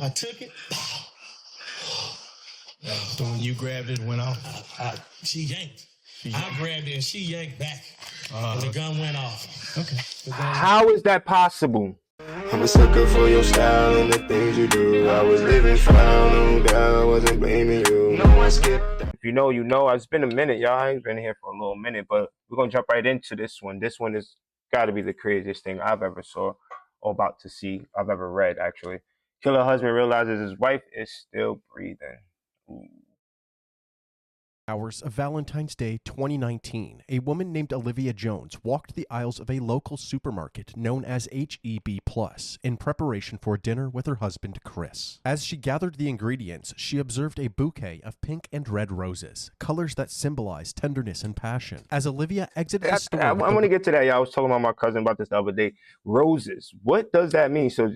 I took it. So when you grabbed it, went off. She yanked. I grabbed it and she yanked back, and the gun went off. Okay. How is that possible? I'm a sucker for your style and the things you do. I was living foul, no doubt I wasn't blaming you. No one skipped. If you know, you know. It's been a minute, y'all. I ain't been here for a little minute, but we're gonna jump right into this one. This one is gotta be the craziest thing I've ever saw or about to see. I've ever read, actually. Killer husband realizes his wife is still breathing. Ooh. Hours of Valentine's Day 2019, a woman named Olivia Jones walked the aisles of a local supermarket known as HEB Plus in preparation for dinner with her husband Chris. As she gathered the ingredients, she observed a bouquet of pink and red roses, colors that symbolize tenderness and passion. As Olivia exited the store, I want to get to that, y'all. I was talking about my cousin about this the other day. Roses. What does that mean? So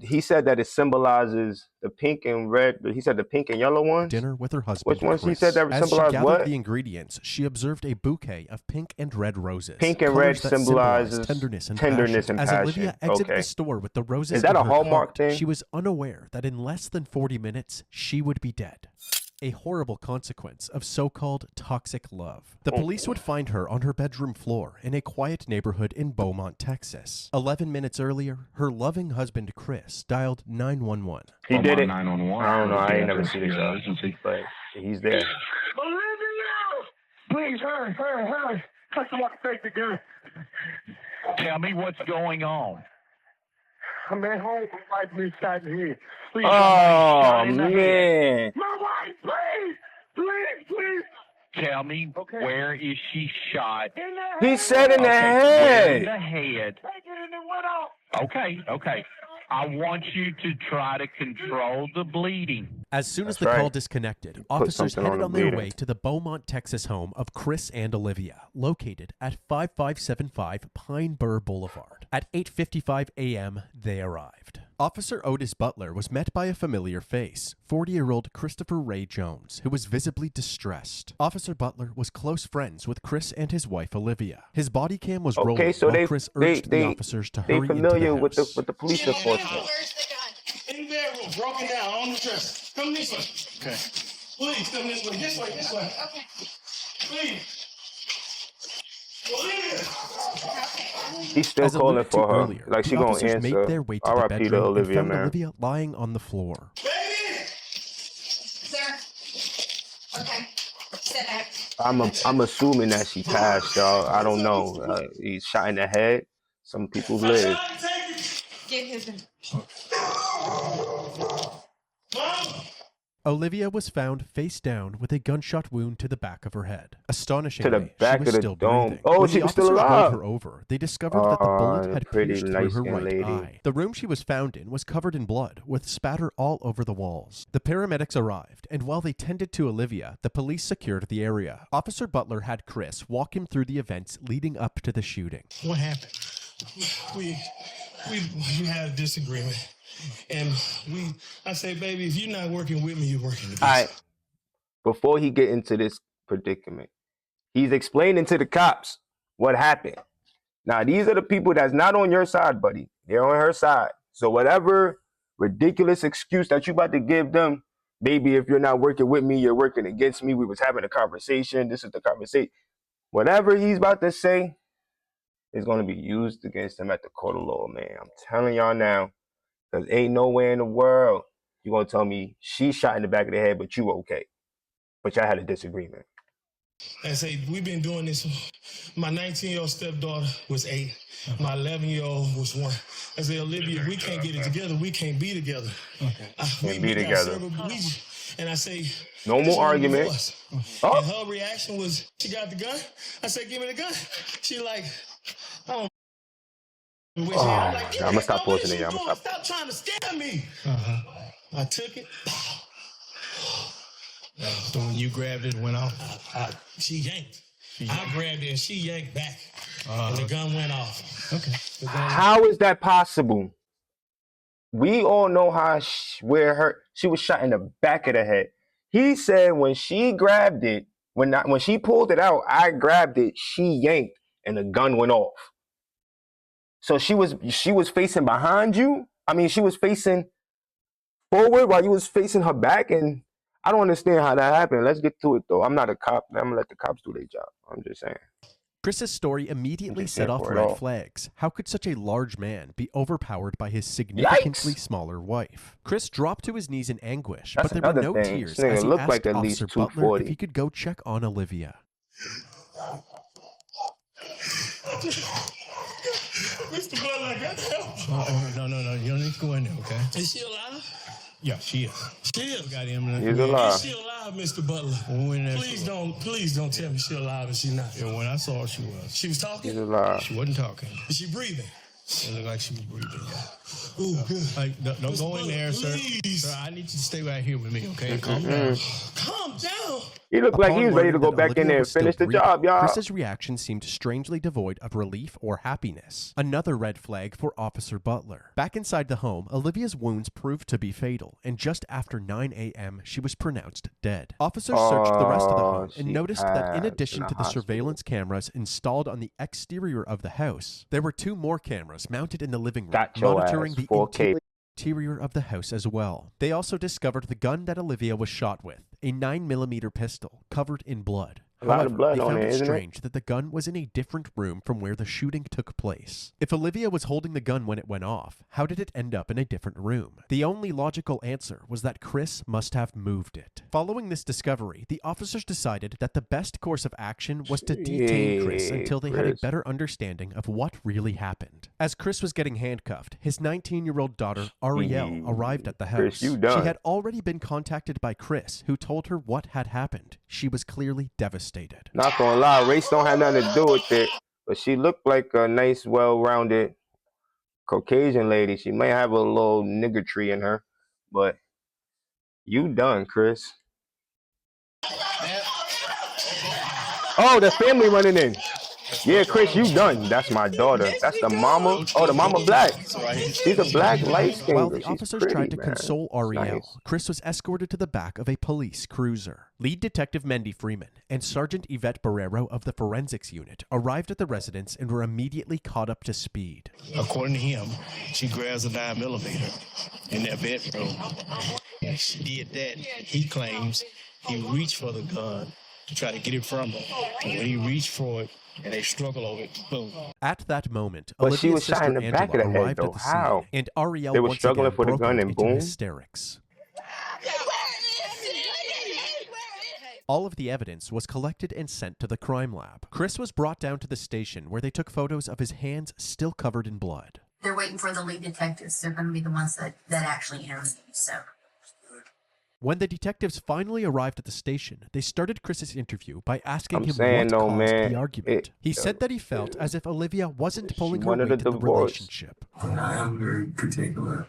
he said that it symbolizes the pink and red. He said the pink and yellow ones. Dinner with her husband. Which ones Chris. he said that As she symbolize gathered what? the ingredients, she observed a bouquet of pink and red roses. Pink and red that symbolizes tenderness and passion. As Olivia exited the store with the roses, is that in a her Hallmark cart, thing? she was unaware that in less than 40 minutes she would be dead. A horrible consequence of so-called toxic love. The police would find her on her bedroom floor in a quiet neighborhood in Beaumont, Texas. 11 minutes earlier, her loving husband Chris dialed 911. He did it. 911. I don't know. I ain't never seen this, but he's there. Olivia! Please, hurry. Someone take the gun. Tell me what's going on. I'm at home. My wife been shot in the head. Please, oh, man. My wife, please. Tell me, where is she shot? In the He head. said in the Where in head. the head. Take it and it went off. Okay. I want you to try to control the bleeding. As soon as the call disconnected, officers headed on their way to the Beaumont, Texas home of Chris and Olivia, located at 5575 Pine Bur Boulevard. At 8:55 a.m., they arrived. Officer Otis Butler was met by a familiar face, 40-year-old Christopher Ray Jones, who was visibly distressed. Officer Butler was close friends with Chris and his wife Olivia. His body cam was rolling while Chris urged the officers to hurry into the house. with the police enforcement. Where's the gun? In the bedroom, broken down on the dresser. Come this way. Okay. Please come this way. This way. Okay. Please. He's still calling for her. Earlier, like she gonna answer. Made their way to the R.I.P. to bedroom Olivia, and found man. Olivia lying on the floor. Baby! Sir. Okay. Sit back. I'm assuming that she passed, y'all. I don't know. He's shot in the head. Some people live. Get his gun. Olivia was found face down with a gunshot wound to the back of her head. Astonishingly, To the back she was of the still dome. breathing. Oh, when she the was still officers alive. rolled her over, they discovered that the bullet had pierced through her right lady. eye. The room she was found in was covered in blood, with spatter all over the walls. The paramedics arrived, and while they tended to Olivia, the police secured the area. Officer Butler had Chris walk him through the events leading up to the shooting. What happened? We had a disagreement. And I say, baby, if you're not working with me, you're working against me. All right. Before he get into this predicament, he's explaining to the cops what happened. Now, these are the people that's not on your side, buddy. They're on her side. So whatever ridiculous excuse that you about to give them, baby, if you're not working with me, you're working against me. We was having a conversation. This is the conversation. Whatever he's about to say is going to be used against him at the court of law, man. I'm telling y'all now. Because ain't nowhere in the world you're going to tell me she shot in the back of the head, but you okay. But y'all had a disagreement. I say, we've been doing this. My 19-year-old stepdaughter was 8. My 11-year-old was 1. I say, Olivia, if we can't get it together, we can't be together. Okay. We be together. And I say, no more argument. Oh. And her reaction was, she got the gun? I said, give me the gun. She like, I don't. I'm gonna stop pausing it. Stop trying to scare me. I took it. So when you grabbed it, went off. She yanked. I grabbed it and she yanked back, and the gun went off. Okay. How is that possible? We all know how she was shot in the back of the head. He said when she grabbed it, when she pulled it out, I grabbed it. She yanked, and the gun went off. So she was facing behind you? I mean, she was facing forward while you was facing her back, and I don't understand how that happened. Let's get to it though. I'm not a cop. I'm gonna let the cops do their job. I'm just saying. Chris's story immediately set off red flags. How could such a large man be overpowered by his significantly smaller wife? Chris dropped to his knees in anguish, but there were no tears as he asked Officer Butler if he could go check on Olivia. Mr. Butler, I got help. No. You don't need to go in there, okay? Is she alive? Yeah, she is. She is. Got ambulance. He's alive. Is she alive, Mr. Butler? Please don't tell me she's alive if she's not. Yeah, when I saw her, she was. She was talking? He's alive. She wasn't talking. Is she breathing? It looked like she was breathing, yeah. Ooh, good. Like, don't go in there, sir. Please. Sir, I need you to stay right here with me, okay? Calm down. Calm down. He looked like he was ready to go back in there and finish the job, y'all. Chris's reaction seemed strangely devoid of relief or happiness. Another red flag for Officer Butler. Back inside the home, Olivia's wounds proved to be fatal, and just after 9 a.m., she was pronounced dead. Officers searched the rest of the home and noticed that in addition to the surveillance cameras installed on the exterior of the house, there were 2 more cameras mounted in the living room, monitoring the interior of the house as well. They also discovered the gun that Olivia was shot with, a 9mm pistol covered in blood. A lot of blood they on found it, it isn't it? strange that the gun was in a different room from where the shooting took place. If Olivia was holding the gun when it went off, how did it end up in a different room? The only logical answer was that Chris must have moved it. Following this discovery, the officers decided that the best course of action was to detain Chris until they had a better understanding of what really happened. As Chris was getting handcuffed, his 19-year-old daughter, Ariel, arrived at the house. Chris, She had already been contacted by Chris, who told her what had happened. She was clearly devastated. Not gonna lie, race don't have nothing to do with it, but she looked like a nice, well-rounded Caucasian lady. She may have a little niggertree in her, but you done, Chris. Oh, the family running in. Yeah, Chris, you done. That's my daughter. That's the mama. Oh, the mama black. She's a black light skin. While the officers tried to console Ariel, Chris was escorted to the back of a police cruiser. Lead Detective Mendy Freeman and Sergeant Yvette Barrero of the Forensics Unit arrived at the residence and were immediately caught up to speed. According to him, she grabs a 9mm in their bedroom. And she did that. He claims he reached for the gun to try to get it from her. And when he reached for it, and they struggle over it. Boom. At that moment, but she was Olivia's shot in the sister back of Angela the head, arrived though. at the How? scene, and Ariel They were once struggling again for the broke gun out and into boom? hysterics. All of the evidence was collected and sent to the crime lab. Chris was brought down to the station where they took photos of his hands still covered in blood. They're waiting for the lead detectives. They're going to be the ones that actually interview you, so. When the detectives finally arrived at the station, they started Chris's interview by asking him what caused the argument. He said that he felt as if Olivia wasn't pulling her weight in the relationship. I am very particular.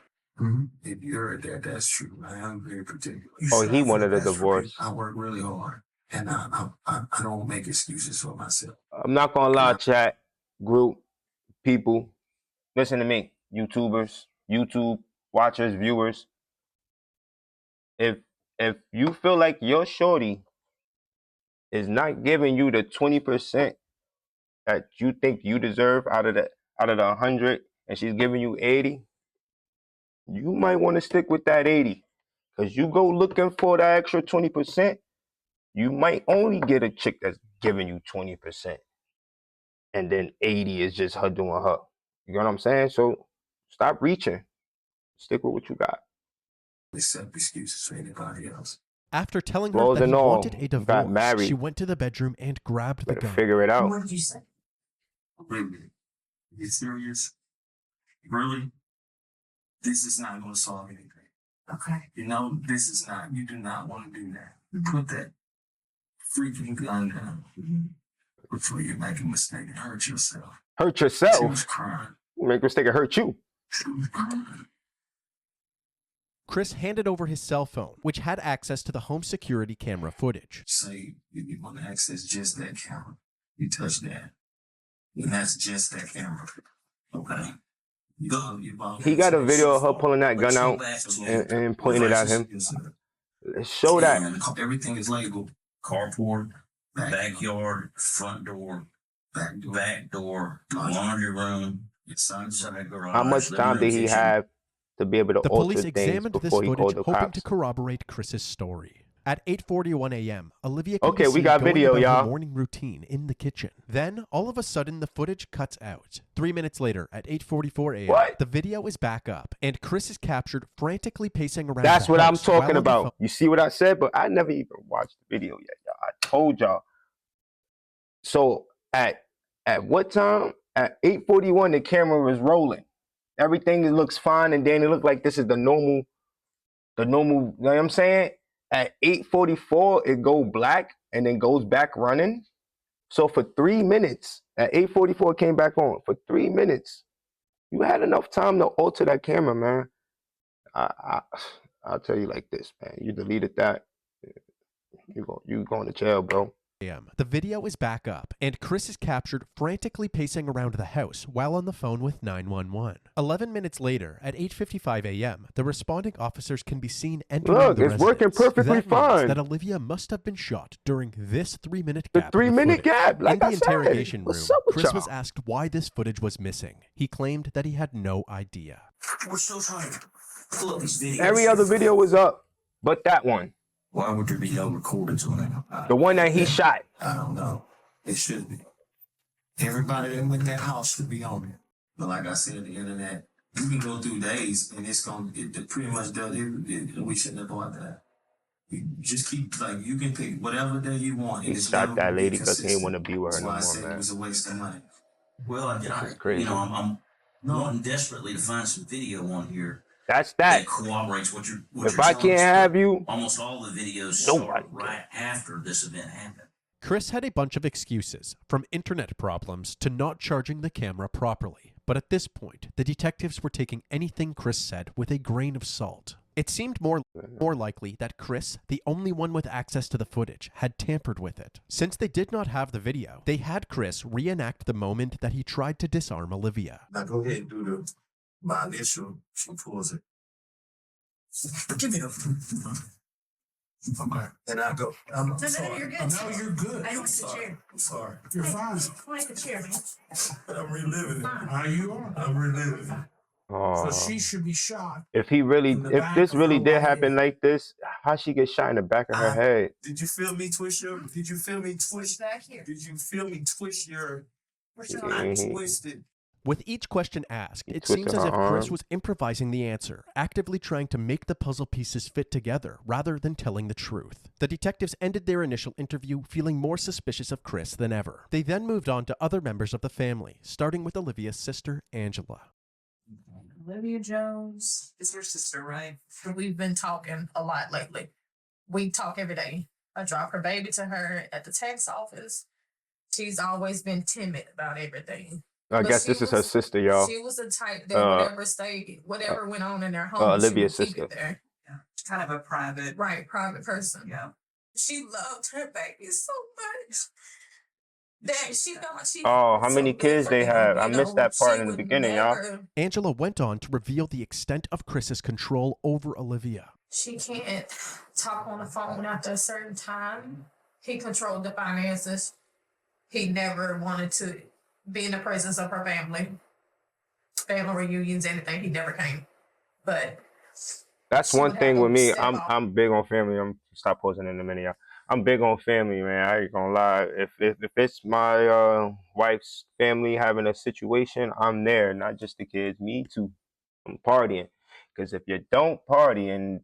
If you heard that, that's true. I am very particular. Oh, he wanted a divorce. I work really hard, and I don't make excuses for myself. I'm not gonna lie, chat, group, people, listen to me, YouTubers, YouTube watchers, viewers. If you feel like your shorty is not giving you the 20% that you think you deserve out of the 100, and she's giving you 80, you might want to stick with that 80. Because you go looking for that extra 20%, you might only get a chick that's giving you 20%. And then 80 is just her doing her. You know what I'm saying? So stop reaching. Stick with what you got. Accept excuses for anybody else. After telling her that he wanted a divorce, she went to the bedroom and grabbed the gun. Figure it out. What did you say? Really? You serious? Really? This is not going to solve anything. Okay. You know, this is not, you do not want to do that. Put that freaking gun down before you make a mistake and hurt yourself. Hurt yourself? She was crying. Make a mistake and hurt you. She was crying. Chris handed over his cell phone, which had access to the home security camera footage. Say, if you want to access just that camera, you touch that. And that's just that camera. Okay? He got a video of her pulling that gun out and pointing it at him. Show that. Everything is labeled. Carport, backyard, front door, back door, laundry room, inside garage. How much time did he have to be able to The alter police things examined this before he footage, called the hoping cops. to corroborate Chris's story. At 8:41 a.m., Olivia can Okay, be we seen got going video, about her y'all. morning routine in the kitchen. Then, all of a sudden, the footage cuts out. 3 minutes later, at 8:44 a.m., What? the video is back up, and Chris is captured frantically pacing around That's the what I'm house while talking on the phone. about. You see what I said? But I never even watched the video yet, y'all. I told y'all. So at what time? At 8:41, the camera was rolling. Everything looks fine, and then it looked like this is the normal, you know what I'm saying? At 8:44, it go black and then goes back running. So for 3 minutes, at 8:44, it came back on. For 3 minutes, you had enough time to alter that camera, man. I'll tell you like this, man. You deleted that, you going to jail, bro. The video is back up, and Chris is captured frantically pacing around the house while on the phone with 911. 11 minutes later, at 8:55 a.m., the responding officers can be seen entering Look, the it's working residence. perfectly That means fine. that Olivia must have been shot during this 3-minute The gap. 3-minute gap, like in I the said. interrogation room, What's up with Chris was y'all? asked why this footage was missing. He claimed that he had no idea. We're still trying to pull up these videos. Every other video was up, but that one. Why would there be no recordings on it? The one that he shot. I don't know. It should be. Everybody that went in that house should be on it. But like I said, the internet, you can go through days and it pretty much does it. We shouldn't have bought that. You just keep, like, you can pick whatever day you want. He shot that lady because he didn't want to be with her no more, That's why I said man. it was a waste of money. Well, That's crazy. I'm wanting desperately to find some video on here That's that. corroborates what you're If I can't have you, almost all the videos nobody start right after this event happened. Chris had a bunch of excuses, from internet problems to not charging the camera properly. But at this point, the detectives were taking anything Chris said with a grain of salt. It seemed more likely that Chris, the only one with access to the footage, had tampered with it. Since they did not have the video, they had Chris reenact the moment that he tried to disarm Olivia. Now go ahead and do my initial. She pulls it. Give me the. Okay, and I go. I'm sorry. You're good. No, you're good. I don't sit here. I'm sorry. You're fine. I like the chair, man. I'm reliving it. How you are? I'm reliving it. oh, So she should be shot. if back this of really her did right happen head. like this, how she get shot in the back of her head? Did you feel me twist your? Did you feel me twist? Back here. Did you feel me twist your? Where's your Yeah. arm? I twisted. With each question asked, He it twisted seems as her if Chris arm. was improvising the answer, actively trying to make the puzzle pieces fit together rather than telling the truth. The detectives ended their initial interview feeling more suspicious of Chris than ever. They then moved on to other members of the family, starting with Olivia's sister, Angela. Olivia Jones is your sister, right? We've been talking a lot lately. We talk every day. I drop her baby to her at the tax office. She's always been timid about everything. I But guess she this is her was- sister, y'all. She was the type that whatever went on in their home, Olivia's she would keep sister. it there. Kind of a private. Right, private person. Yeah. She loved her baby so much that she thought she. Oh, how so many good kids for they him, have? you I missed know, that part she in the would beginning, y'all. never- Angela went on to reveal the extent of Chris's control over Olivia. She can't talk on the phone after a certain time. He controlled the finances. He never wanted to be in the presence of her family reunions, anything. He never came. But That's she one would thing have with him me. step off. I'm big on family. I'm stop posing in a minute, y'all. I'm big on family, man. I ain't gonna lie. If it's my wife's family having a situation, I'm there. Not just the kids, me too. I'm partying. Because if you don't party and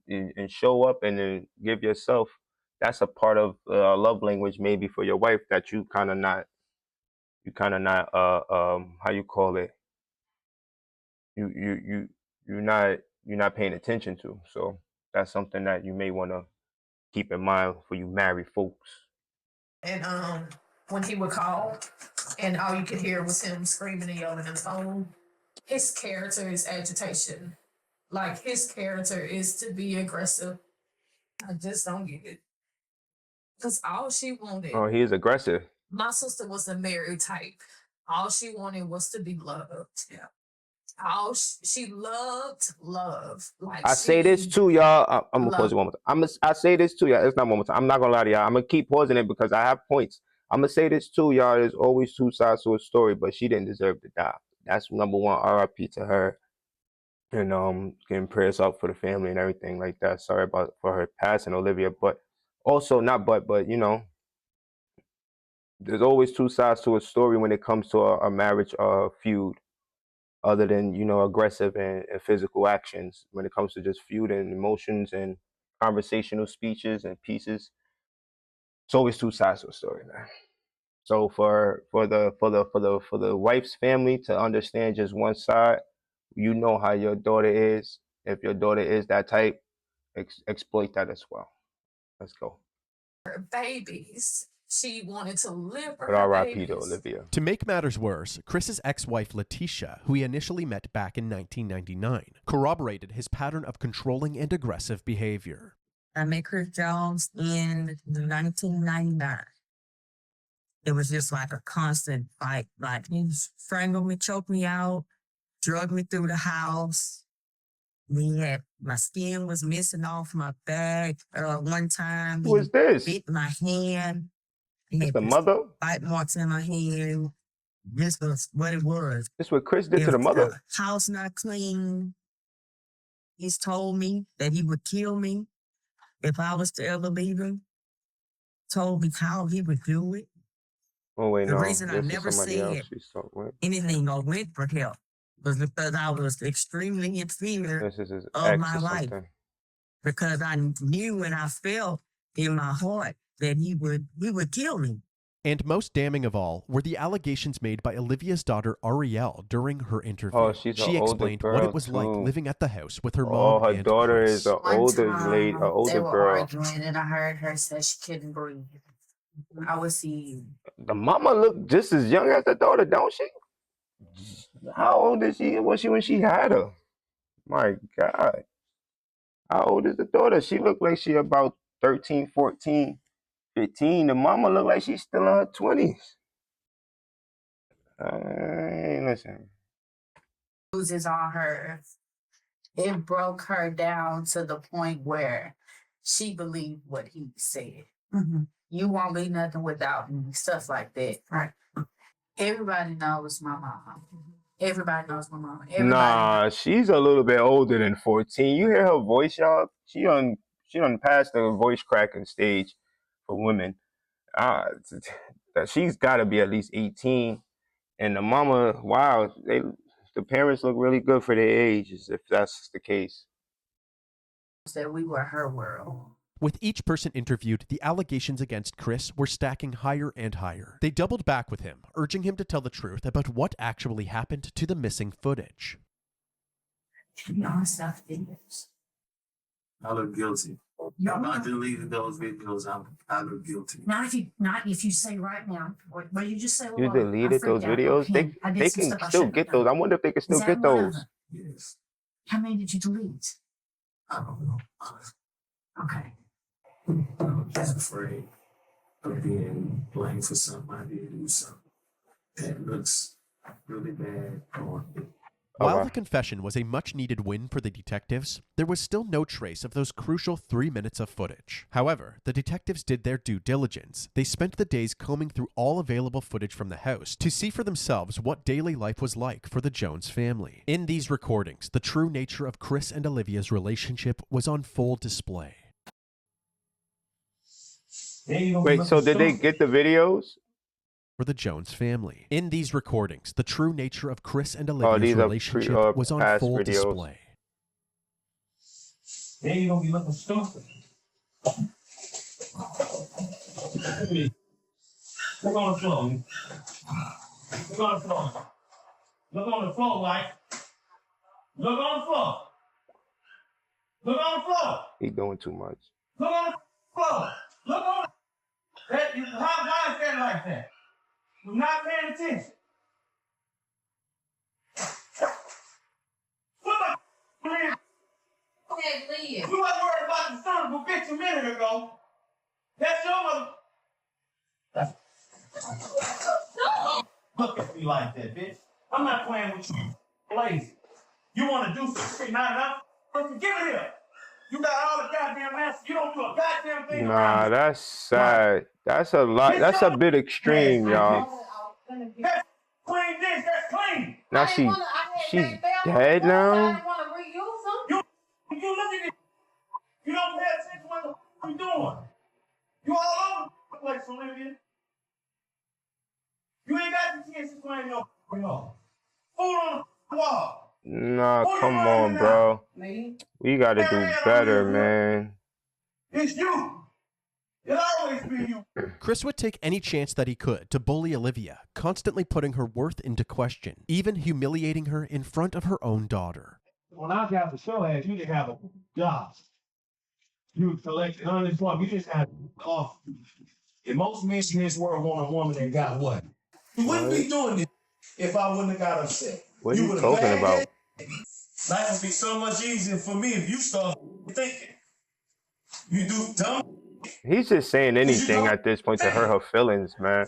show up and then give yourself, that's a part of love language maybe for your wife that you kind of not how you call it, you're not paying attention to. So that's something that you may want to keep in mind for you married folks. And when he would call and all you could hear was him screaming and yelling on the phone, his character is agitation. Like, his character is to be aggressive. I just don't get it. Because all she wanted, Oh, he is aggressive. my sister was a married type. All she wanted was to be loved. Yeah. All she loved love. Like, I say this too, y'all. I'm gonna pause it one more time. I say this too, y'all. It's not one more time. I'm not gonna lie to y'all. I'm gonna keep pausing it because I have points. I'm gonna say this too, y'all. There's always two sides to a story, but she didn't deserve to die. That's number one. R.I.P. to her. and getting prayers up for the family and everything like that. Sorry about for her passing, Olivia, but also not but you know, there's always two sides to a story when it comes to a marriage feud, other than, you know, aggressive and physical actions. When it comes to just feud and emotions and conversational speeches and pieces, it's always two sides to a story, man. So for the wife's family to understand just one side, you know how your daughter is. If your daughter is that type, exploit that as well. Let's go. Her babies. She wanted to live for But her R.I.P. to babies. Olivia. To make matters worse, Chris's ex-wife Letitia, who he initially met back in 1999, corroborated his pattern of controlling and aggressive behavior. I met Chris Jones in 1999. It was just like a constant fight. Like he strangled me, choked me out, drug me through the house. My skin was missing off my back. One time, Who is this? bit my hand. It's the mother? Bite marks in my hand. This was what it was. This what Chris did to the mother? House not clean. He's told me that he would kill me if I was to ever leave him. Told me how he would do it. Oh wait, the no. reason I never said anything or went for help was because I was extremely in fear of my life. Because I knew and I felt in my heart that he would kill me. And most damning of all were the allegations made by Olivia's daughter Arielle during her interview. Oh, she's she an older explained girl what it was too. like living at the house with her mom Oh, her and daughter Chris. is an older lady, an older they were girl. arguing, and I heard her say she couldn't breathe. I would see. The mama looked just as young as the daughter, don't she? How old is she? Was she when she had her? My God. How old is the daughter? She looked like she about 13, 14, 15. The mama looked like she's still in her 20s. Listen. Bruises on her. It broke her down to the point where she believed what he said. Mm-hmm. You won't be nothing without me. Stuff like that. Right. Everybody knows my mom. Everybody knows my mom. Nah, she's a little bit older than 14. You hear her voice, y'all? She done passed the voice cracking stage for women. She's got to be at least 18. And the mama, wow, the parents look really good for their ages, if that's the case. That we were her world. With each person interviewed, the allegations against Chris were stacking higher and higher. They doubled back with him, urging him to tell the truth about what actually happened to the missing footage. To be honest, I look guilty. I'm not deleting those videos. I look guilty. Not if you say right now. What you just say? You deleted those videos? They can still get those. I wonder if they can still get those. Yes. How many did you delete? I don't know. Okay. I'm just afraid of being blamed for something I did do something that looks really bad on me. While the confession was a much-needed win for the detectives, there was still no trace of those crucial 3 minutes of footage. However, the detectives did their due diligence. They spent the days combing through all available footage from the house to see for themselves what daily life was like for the Jones family. In these recordings, the true nature of Chris and Olivia's relationship was on full display. Wait, so did they get the videos? For the Jones family. In these recordings, the true nature of Chris and Olivia's relationship was on full display. Then you gonna be looking stupid. Look on the floor. Look on the floor. Look on the floor, Mike. Look on the floor. Look on the floor. He doing too much. Look on the floor. Look on the why is that like that? We're not paying attention. What the man? Hey, Leah. We wasn't worried about the son of a bitch a minute ago. That's your mother. Look at me like that, bitch. I'm not playing with you. Lazy. You want to do something, not enough? Give it here. You got all the goddamn answers. You don't do a goddamn thing. Nah, that's sad. That's a lot. That's a bit extreme, y'all. That's clean dish. That's clean. Now she's dead now. Olivia? You ain't got the chance to claim no law. Hold on the wall. Nah, come on, bro. We gotta do better, man. It's you. It'll always be you. Chris would take any chance that he could to bully Olivia, constantly putting her worth into question, even humiliating her in front of her own daughter. When I got the show ass, you didn't have a job. You collected unemployment. You just had off. And most men in this world want a woman that got what? You wouldn't be doing this if I wouldn't have got upset. What are you talking about? Life would be so much easier for me if you start thinking. You do dumb. He's just saying anything at this point to hurt her feelings, man.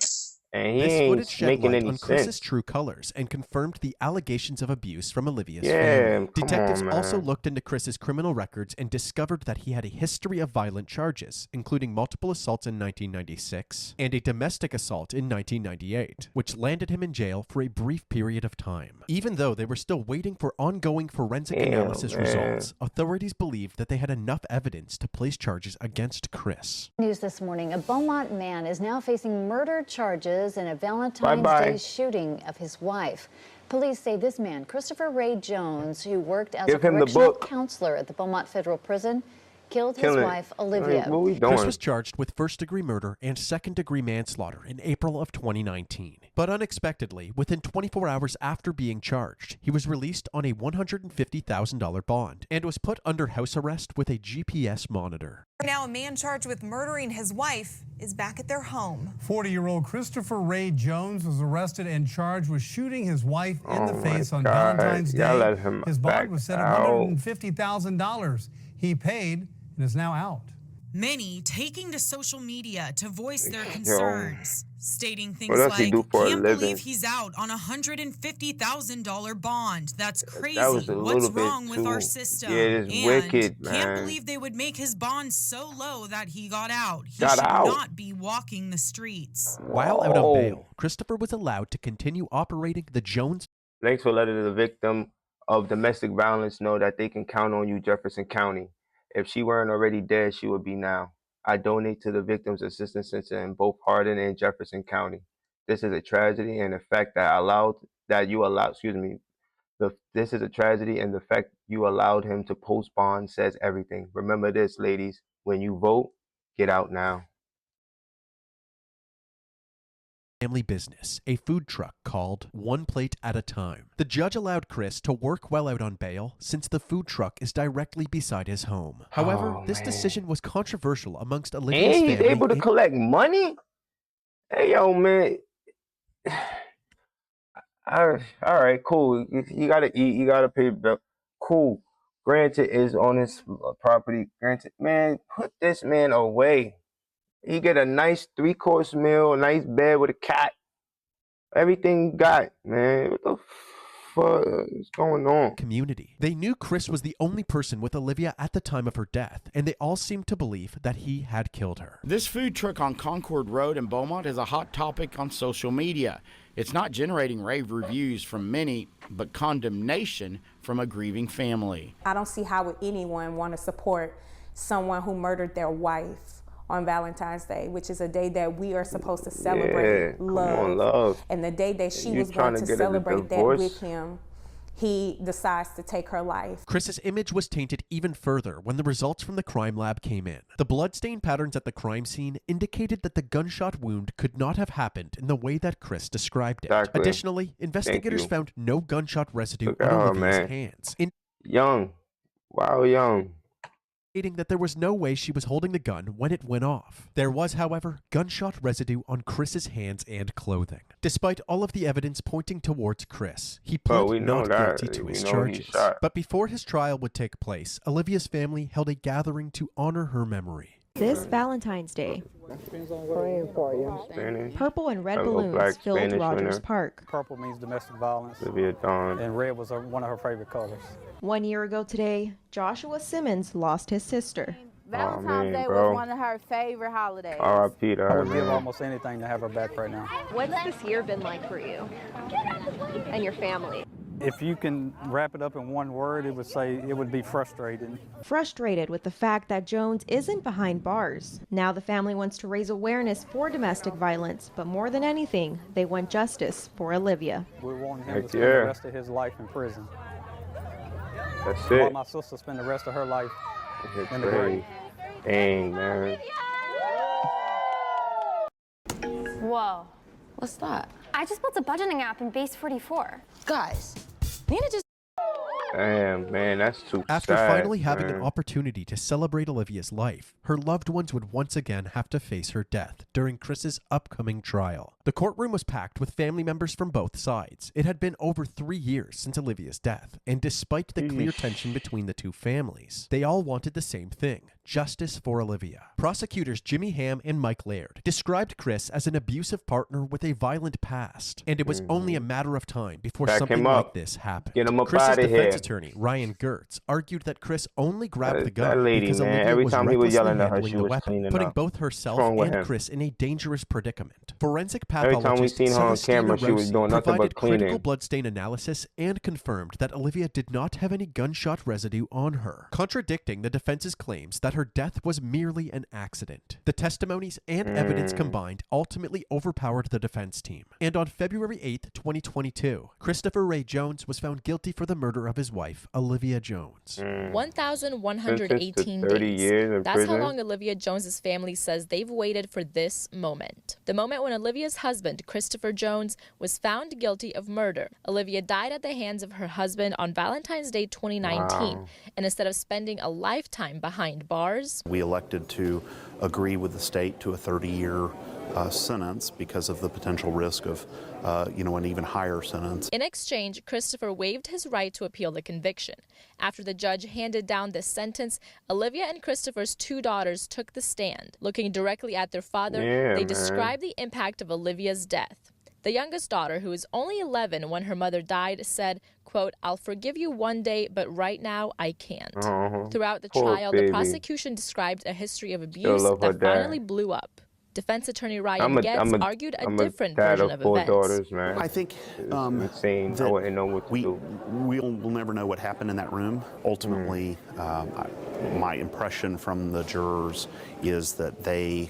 And he This ain't footage shed making light any on Chris's sense. true colors and confirmed the allegations of abuse from Olivia's Yeah, family. come Detectives on, also man. looked into Chris's criminal records and discovered that he had a history of violent charges, including multiple assaults in 1996 and a domestic assault in 1998, which landed him in jail for a brief period of time. Even though they were still waiting for ongoing forensic analysis results, authorities believed that they had enough evidence to place charges against Chris. News this morning, a Beaumont man is now facing murder charges in a Valentine's Bye-bye. Day shooting of his wife. Police say this man, Christopher Ray Jones, who worked as a Give him the correctional book. counselor at the Beaumont Federal Prison, killed his Killing. wife, Olivia. Like, what we doing? Chris was charged with first-degree murder and second-degree manslaughter in April of 2019. But unexpectedly, within 24 hours after being charged, he was released on a $150,000 bond and was put under house arrest with a GPS monitor. Now a man charged with murdering his wife is back at their home. 40-year-old Christopher Ray Jones was arrested and charged with shooting his wife in the face on God. Valentine's Y'all Day. let him His back bond was set at out. $150,000. He paid and is now out. Many taking to social media to voice their concerns, stating things What else he like, do for a can't living? believe he's out on a $150,000 bond. That's crazy. That was a What's little bit wrong with too- our system? yeah, it's and wicked, can't man. believe they would make his bond so low that he got out. He Got should out. not be walking the streets. While out on Whoa. bail, Christopher was allowed to continue operating the Jones. Thanks for letting the victim of domestic violence know that they can count on you, Jefferson County. If she weren't already dead, she would be now. I donate to the Victims Assistance Center in both Hardin and Jefferson County. This is a tragedy, and the fact that this is a tragedy, and the fact you allowed him to post bond says everything. Remember this, ladies. When you vote, get out now. Family business, a food truck called One Plate at a Time. The judge allowed Chris to work while out on bail since the food truck is directly beside his home. However, this decision was controversial amongst Olivia's And he's family. able to collect money? Hey, yo, man. All right, cool. You gotta eat. You gotta pay the bill. Cool. Granted, is on his property. Granted, man, put this man away. He get a nice 3-course meal, a nice bed with a cat. Everything you got, man. What the fuck is going on? Community. They knew Chris was the only person with Olivia at the time of her death, and they all seemed to believe that he had killed her. This food truck on Concord Road in Beaumont is a hot topic on social media. It's not generating rave reviews from many, but condemnation from a grieving family. I don't see how would anyone want to support someone who murdered their wife on Valentine's Day, which is a day that we are supposed to celebrate love. And the day that she was going to celebrate that with him, he decides to take her life. Chris's image was tainted even further when the results from the crime lab came in. The bloodstain patterns at the crime scene indicated that the gunshot wound could not have happened in the way that Chris described it. Exactly. Additionally, investigators found no gunshot residue Look on at her, Olivia's man. hands, Young. Wow, young. indicating that there was no way she was holding the gun when it went off. There was, however, gunshot residue on Chris's hands and clothing. Despite all of the evidence pointing towards Chris, he pled not guilty to his charges. But before his trial would take place, Olivia's family held a gathering to honor her memory. This Valentine's Day, Praying for you. purple and red balloons filled Rogers Park. Purple means domestic violence. Dawn. And red was one of her favorite colors. 1 year ago today, Joshua Simmons lost his sister. Valentine's Day was one of her favorite holidays. R.I.P. to I her, would give man. almost anything to have her back right now. What's this year been like for you and your family? If you can wrap it up in one word, it would be frustrating. Frustrated with the fact that Jones isn't behind bars. Now the family wants to raise awareness for domestic violence, but more than anything, they want justice for Olivia. We want him to spend the rest of his life in prison. That's While it. my sister spend the rest of her life It's in the grave. Dang, man. Whoa. What's that? I just built a budgeting app in Base 44. Guys, Nina just... Damn, man, that's too After sad, finally having man. an opportunity to celebrate Olivia's life, her loved ones would once again have to face her death during Chris's upcoming trial. The courtroom was packed with family members from both sides. It had been over 3 years since Olivia's death, and despite the clear tension between the two families, they all wanted the same thing: justice for Olivia. Prosecutors Jimmy Ham and Mike Laird described Chris as an abusive partner with a violent past, and it was only a matter of time before Back something him like up. this happened. Get him up Chris's outta defense here. attorney, Ryan Gertz, argued that Chris only grabbed the That gun lady, because man, Olivia every was time he was recklessly yelling at her, handling she the was weapon, cleaning putting up. both herself What's wrong with and him? Chris in a dangerous predicament. Forensic Every time we pathologist seen her on camera, she was doing nothing provided but cleaning. critical bloodstain analysis and confirmed that Olivia did not have any gunshot residue on her, contradicting the defense's claims that her death was merely an accident. The testimonies and evidence combined ultimately overpowered the defense team. And on February 8th, 2022, Christopher Ray Jones was found guilty for the murder of his wife, Olivia Jones. 1,118 30 days. years in That's prison? how long Olivia Jones's family says they've waited for this moment. The moment when Olivia's husband, Christopher Jones, was found guilty of murder. Olivia died at the hands of her husband on Valentine's Day 2019. Wow. And instead of spending a lifetime behind bars, we elected to agree with the state to a 30-year sentence because of the potential risk of, an even higher sentence. in exchange, Christopher waived his right to appeal the conviction. After the judge handed down this sentence, Olivia and Christopher's 2 daughters took the stand. Looking directly at their father, Yeah, they man. described the impact of Olivia's death. The youngest daughter, who was only 11 when her mother died, said, quote, "I'll forgive you one day, but right now I can't." Throughout the Poor trial, baby. the prosecution described a history of Still abuse love her that dad. finally blew up. Defense attorney Ryan I'm a argued a I'm different dad version of of 4 events. daughters, man. I think It's insane. I that wouldn't know what to do. we'll never know what happened in that room. Ultimately, my impression from the jurors is that they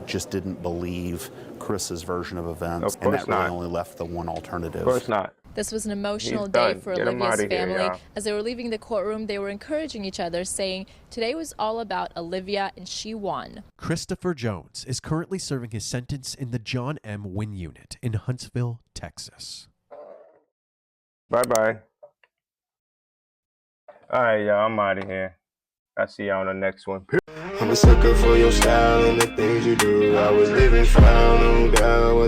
just didn't believe Chris's version of events, Of and course that really not. only left the one alternative. Of course not. This was an emotional He's day done. for Get him Olivia's outta here, family. y'all. As they were leaving the courtroom, they were encouraging each other, saying, "Today was all about Olivia and she won." Christopher Jones is currently serving his sentence in the John M. Wynn Unit in Huntsville, Texas. Bye-bye. All right, y'all, I'm out of here. I'll see y'all on the next one. I'm a sucker for your style and the things you do. I was living foul, no doubt.